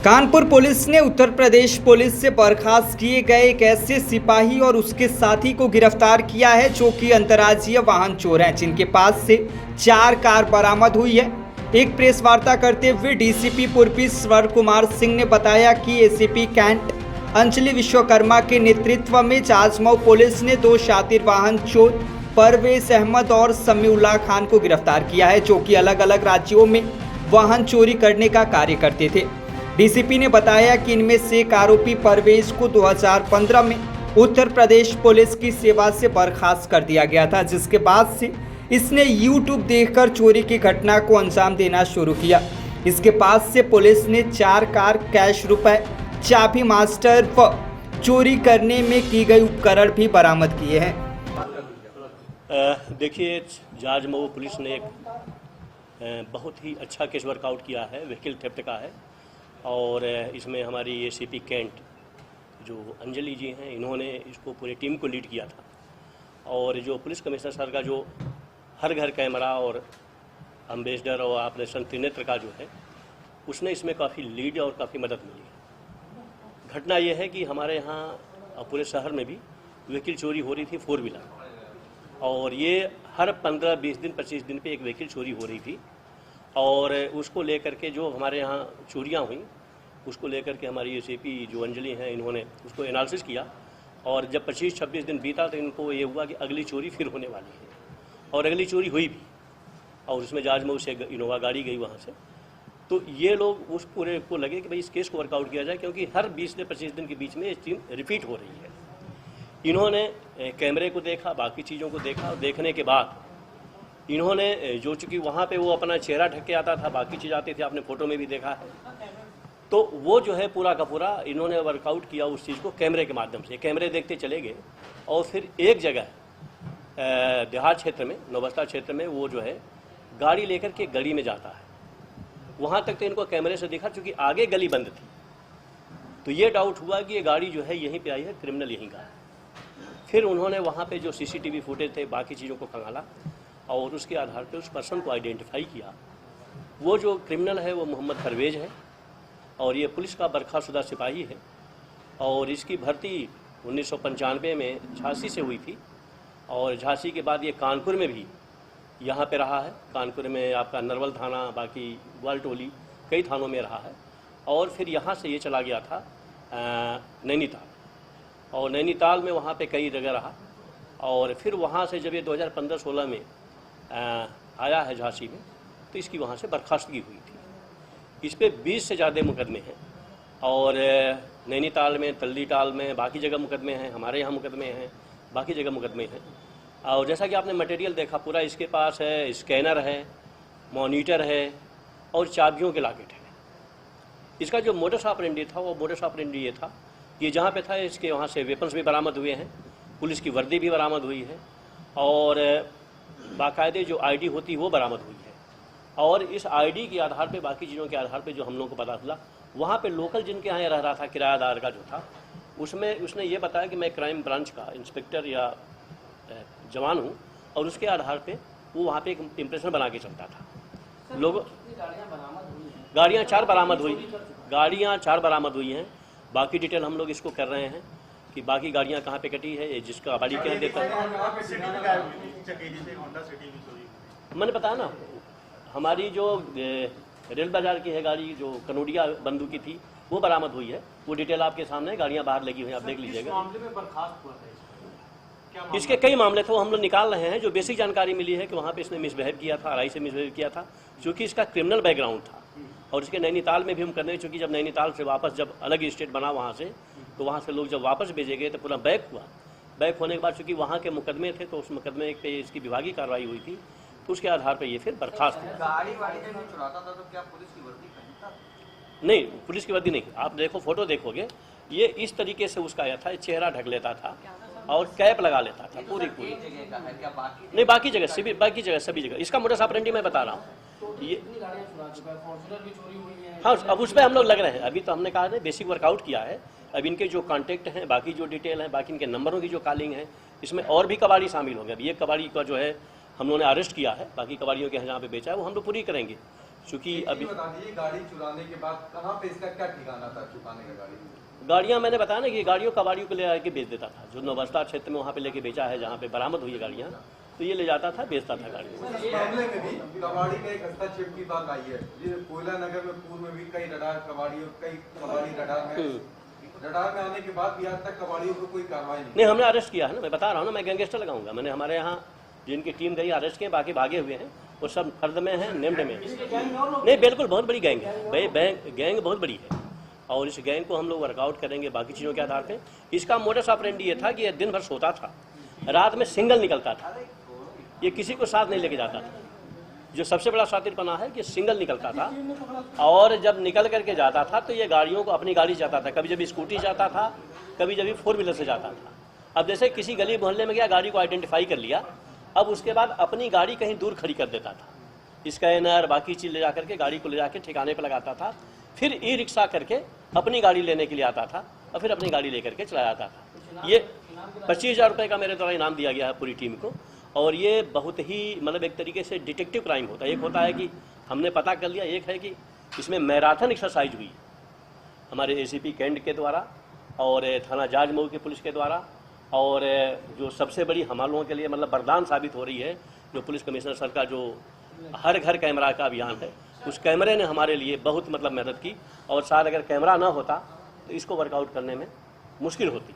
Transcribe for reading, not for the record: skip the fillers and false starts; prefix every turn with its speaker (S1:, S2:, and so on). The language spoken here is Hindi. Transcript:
S1: कानपुर पुलिस ने उत्तर प्रदेश पुलिस से बर्खास्त किए गए एक ऐसे सिपाही और उसके साथी को गिरफ्तार किया है जो कि अंतर्राज्यीय वाहन चोर हैं, जिनके पास से 4 कार बरामद हुई है। एक प्रेस वार्ता करते हुए डीसीपी पूर्वी स्वर कुमार सिंह ने बताया कि एसीपी कैंट अंजलि विश्वकर्मा के नेतृत्व में जाजमऊ पुलिस ने 2 शातिर वाहन चोर परवेज अहमद और समीउल्लाह खान को गिरफ्तार किया है, जो कि अलग अलग राज्यों में वाहन चोरी करने का कार्य करते थे। डीसीपी ने बताया कि इनमें से एक आरोपी परवेज को 2015 में उत्तर प्रदेश पुलिस की सेवा से बर्खास्त कर दिया गया था, जिसके बाद से इसने यूट्यूब देखकर चोरी की घटना को अंजाम देना शुरू किया। इसके पास से पुलिस ने 4 कार, कैश रुपए, चाबी मास्टर व चोरी करने में की गई उपकरण भी बरामद किए हैं।
S2: देखिए, जाजमऊ पुलिस ने एक बहुत ही अच्छा केस वर्कआउट किया है, व्हीकल थेफ्ट का है। और इसमें हमारी एसीपी कैंट जो अंजलि जी हैं, इन्होंने इसको पूरी टीम को लीड किया था। और जो पुलिस कमिश्नर सर का जो हर घर कैमरा और एम्बेसडर और ऑपरेशन त्रिनेत्र का जो है, उसने इसमें काफ़ी लीड और काफ़ी मदद मिली। घटना यह है कि हमारे यहाँ पूरे शहर में भी व्हीकल चोरी हो रही थी, 4 व्हीलर, और ये हर 15, 20 दिन, 25 दिन पे एक व्हीकल चोरी हो रही थी। और उसको लेकर के जो हमारे यहाँ चोरियाँ हुई, उसको लेकर के हमारी एसीपी जो अंजलि हैं, इन्होंने उसको एनालिसिस किया। और जब 25-26 दिन बीता तो इनको ये हुआ कि अगली चोरी फिर होने वाली है, और अगली चोरी हुई भी। और उसमें जाजमऊ से इनोवा गाड़ी गई वहाँ से। तो ये लोग उस पूरे को लगे कि भाई इस केस को वर्कआउट किया जाए, क्योंकि हर 20 से 25 दिन के बीच में ये चीज़ रिपीट हो रही है। इन्होंने कैमरे को देखा, बाकी चीज़ों को देखा, और देखने के बाद इन्होंने जो चूँकि वहाँ पे वो अपना चेहरा ढक के आता था, बाकी चीज़ आती थी, आपने फ़ोटो में भी देखा है, तो वो जो है पूरा का पूरा इन्होंने वर्कआउट किया उस चीज़ को कैमरे के माध्यम से। कैमरे देखते चले गए और फिर एक जगह देहात क्षेत्र में, नौबस्ता क्षेत्र में, वो जो है गाड़ी लेकर के गली में जाता है। वहाँ तक तो इनको कैमरे से दिखा, चूँकि आगे गली बंद थी, तो ये डाउट हुआ कि ये गाड़ी जो है यहीं पर आई है, क्रिमिनल यहीं का है। फिर उन्होंने वहाँ पर जो CCTV फुटेज थे, बाकी चीज़ों को खंगाला और उसके आधार पे उस पर्सन को आइडेंटिफाई किया। वो जो क्रिमिनल है वो मोहम्मद परवेज है, और ये पुलिस का बर्खास्तशुदा सिपाही है। और इसकी भर्ती 1995 में झांसी से हुई थी, और झांसी के बाद ये कानपुर में भी यहाँ पे रहा है। कानपुर में आपका नरवल थाना, बाकी ग्वालटोली, कई थानों में रहा है। और फिर यहाँ से ये चला गया था नैनीताल, और नैनीताल में वहाँ पे कई जगह रहा। और फिर वहाँ से जब ये 2015-16 में आया है झांसी में, तो इसकी वहाँ से बर्खास्तगी हुई थी। इस पे 20 से ज़्यादा मुकदमे हैं, और नैनीताल में, तल्लीटाल में, बाकी जगह मुकदमे हैं, हमारे यहाँ मुकदमे हैं, बाकी जगह मुकदमे हैं। और जैसा कि आपने मटेरियल देखा, पूरा इसके पास है, स्कैनर है, मॉनिटर है, और चाबियों के लॉकेट है। इसका जो मोडस ऑपरेंडी था, वो मोडस ऑपरेंडी ये था कि जहाँ पे था इसके वहाँ से वेपन्स भी बरामद हुए हैं, पुलिस की वर्दी भी बरामद हुई है, और बाकायदे जो आईडी होती वो बरामद हुई है। और इस आईडी के आधार पे, बाकी चीज़ों के आधार पे जो हम लोगों को पता चला, वहाँ पे लोकल जिनके यहाँ रह रहा था, किरायादार का जो था, उसमें उसने ये बताया कि मैं क्राइम ब्रांच का इंस्पेक्टर या जवान हूँ, और उसके आधार पे वो वहाँ पे एक इम्प्रेशन बना के चलता था। लोग गाड़ियाँ 4 बरामद हुई हैं। बाकी डिटेल हम लोग इसको कर रहे हैं कि बाकी गाड़ियां कहाँ पे कटी है, जिसका गाड़ी क्या देता है। मैंने बताया ना, हमारी जो रेल बाजार की है गाड़ी, जो कनोडिया बंदूक की थी, वो बरामद हुई है। वो डिटेल आपके सामने है, गाड़ियां बाहर लगी हुई हैं, आप देख लीजिएगा। इसके कई मामले थे, वो हम लोग निकाल रहे हैं। जो बेसिक जानकारी मिली है कि वहाँ पे इसने मिसबिहेव किया था, RI से मिसबिहेव किया था, क्योंकि इसका क्रिमिनल बैकग्राउंड था। और इसके नैनीताल में भी हम करने हैं, चूँकि जब नैनीताल से वापस, जब अलग स्टेट बना वहाँ से, तो वहाँ से लोग जब वापस भेजे गए तो पूरा बैक हुआ। बैक होने के बाद चूँकि वहाँ के मुकदमे थे, तो उस मुकदमे पे इसकी विभागीय कार्रवाई हुई थी, तो उसके आधार पे ये फिर बर्खास्त हुआ।
S3: गाड़ी वाड़ी जब चुराता था तो क्या पुलिस की वर्दी पहनता?
S2: नहीं, पुलिस की वर्दी नहीं। आप देखो, फोटो देखोगे, ये इस तरीके से उसका आया था, चेहरा ढक लेता था और कैप लगा लेता था पूरी। नहीं, बाकी जगह सभी जगह इसका मोडस ऑपरेंडी मैं बता रहा हूँ। ये हाँ, अब उस पर हम लोग लग रहे हैं। अभी तो हमने कहा बेसिक वर्कआउट किया है। अब इनके जो कॉन्टेक्ट हैं, बाकी जो डिटेल है, बाकी इनके नंबरों की जो कॉलिंग है, इसमें और भी कबाड़ी शामिल होंगे। अभी एक कबाड़ी का जो है हम लोगों ने अरेस्ट किया है, बाकी कबाड़ियों के यहाँ जहाँ पे बेचा है वो हम लोग पूरी करेंगे, चूँकि अभी
S4: बता दीजिए, गाड़ी चुराने के बाद कहाँ पे इसका क्या ठिकाना था छुपाने का गाड़ी?
S2: गाड़ियाँ मैंने बताया ना कि गाड़ियों कबाड़ियों को ले आके बेच देता था। जो नौबस्ता क्षेत्र में वहाँ पे लेके बेचा है, जहाँ पे बरामद हुई है गाड़ियाँ, तो ये ले जाता था, बेचता था गाड़ी।
S4: इस मामले में भी कबाड़ी का एक हस्तक्षेप की बात आई है। ये कोयला नगर में पूर्व में भी कई रडार कबाड़ी रडार में आने के बाद भी आज तक कबाड़ियों को कोई कार्रवाई
S2: नहीं, हमने अरेस्ट किया है ना, मैं बता रहा हूँ ना, मैं गैंगस्टर लगाऊंगा। मैंने हमारे यहाँ जिनकी टीम गई अरेस्ट किए, बाकी भागे हुए हैं, वो सब फर्द में हैं, नेम्ड में। नहीं, बिल्कुल बहुत बड़ी गैंग है भाई, गैंग बहुत बड़ी है और इस गैंग को हम लोग वर्कआउट करेंगे बाकी चीज़ों के आधार पे। इसका मोडस ऑपरेंडी ये था कि ये दिन भर सोता था, रात में सिंगल निकलता था, ये किसी को साथ नहीं लेके जाता था। जो सबसे बड़ा शातिरपना है कि सिंगल निकलता था और जब निकल करके जाता था तो ये गाड़ियों को अपनी गाड़ी जाता था, कभी जब स्कूटी जाता था, कभी जब 4 व्हीलर से जाता था। अब जैसे किसी गली मोहल्ले में गया, गाड़ी को आइडेंटिफाई कर लिया, अब उसके बाद अपनी गाड़ी कहीं दूर खड़ी कर देता था, स्कैनर बाकी चीज़ ले जा करके गाड़ी को ले जाके ठिकाने पर लगाता था, फिर ई रिक्शा करके अपनी गाड़ी लेने के लिए आता था और फिर अपनी गाड़ी लेकर के चला जाता था। ये 25,000 रुपये का मेरे द्वारा इनाम दिया गया है पूरी टीम को। और ये बहुत ही मतलब एक तरीके से डिटेक्टिव क्राइम होता है। एक होता है कि हमने पता कर लिया, एक है कि इसमें मैराथन एक्सरसाइज हुई हमारे एसीपी कैंट के द्वारा और थाना जाज मऊ की पुलिस के द्वारा, और जो सबसे बड़ी हम लोगों के लिए मतलब वरदान साबित हो रही है, जो पुलिस कमिश्नर सर का जो हर घर कैमरा का अभियान है, उस कैमरे ने हमारे लिए बहुत मतलब मदद की। और शायद अगर कैमरा ना होता तो इसको वर्कआउट करने में मुश्किल होती।